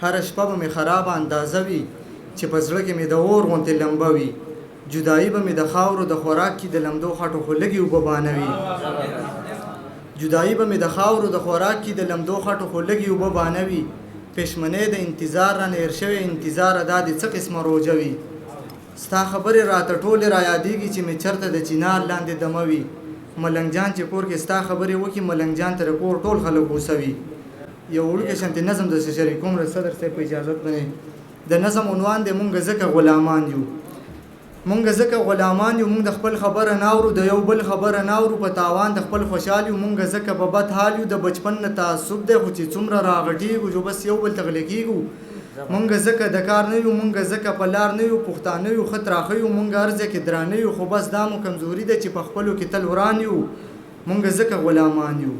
هره شپه به مې خرابه اندازه وي چې په زړه کې مې د اور غوندې لمبه وي جدایي به مې د خاورو د خوراک کې د لمدو خټو خو لږې اوبه بانوي جدایي به مې د خاورو د خوراک کې د لمدو خټو خو لږې اوبه بانوي پښمنۍ د انتظار رانه هېر شوی انتظار دا د څه قسمه روژه وي ستا خبرې راته ټولې را یادېږي چې مې چېرته د چینار لاندې دمه وي ملنګ جان چې کور کې ستا خبرې وکړي ملنګ جان ته د کور ټول خلک غوسه وي یو وړوکی شانتې نظم درته شریکوم صدر صاحب په اجازت باندې د نظم عنوان دی مونږ ځکه غلامان یو مونږ ځکه غلامان یو مونږ د خپل خبره ناورو د یو بل خبره ناورو په تاوان د خپل خوشحال یو مونږ ځکه په بد حال یو د بچپن نه تعصب دی خو چې څومره راغټېږو جو بس یو بل ته غلی کېږو مونږ ځکه د کار نه یو مونږ ځکه په لار نه یو پښتانه یو ښه تراخه یو مونږ هر ځای کې درانه یو خو بس دا مو کمزوري ده چې په خپلو کې تل وران یو مونږ ځکه غلامان یو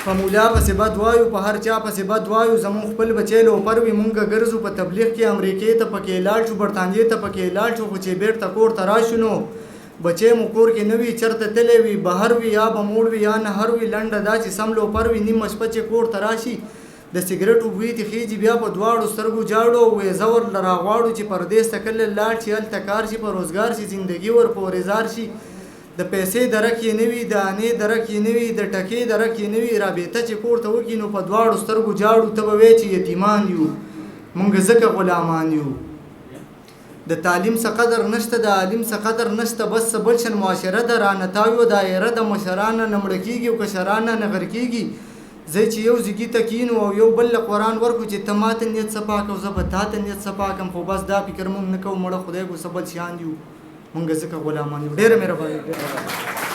په مولا پسې بد وایو په هر چا پسې بد وایو زموږ خپل بچی لوپر وي مونږ ګرځو په تبلیغ کې امریکې ته پکې لاړ شو برطانیې ته پکې لاړ شو خو چې بیرته کور ته راشو نو بچی مو کور کې نه وي چېرته تللی وي بهر وي یا به موړ وي یا نهر وي لنډه دا چې سم لوپر وي نیمه شپه چې کور ته راشي د سګرټو بوی ته خیجي بیا په دواړو سترګو جاړو وې زور له راغواړو چې پردیس ته کله لاړ شي هلته کار شي په روزګار شي زندګي ور په ورزار شي د پیسې درک یې نه وي د انې درک یې نه وي د ټکې درک یې نه وي رابطه چې کور ته وکړي نو په دواړو سترګو جاړو ته به وایې چې یتیمان یو مونږ ځکه غلامان یو د تعلیم څه قدر نشته د عالم څه قدر نشته بس څه بل شن معاشره ده رانتاویو دایره د مشرانه نه مړه کېږي او کشرانه نه غر کېږي زه چې یو زیږي ته کینو او یو بل له قرآن ورکو چې ته ماته نیت څه پاک او زه به تا ته نیت څه پاکم خو بس دا فکر مونږ نه کوو مړه خدای کو څه بل شیان یو مونږ ځکه غلامان یو ډېره مهرباني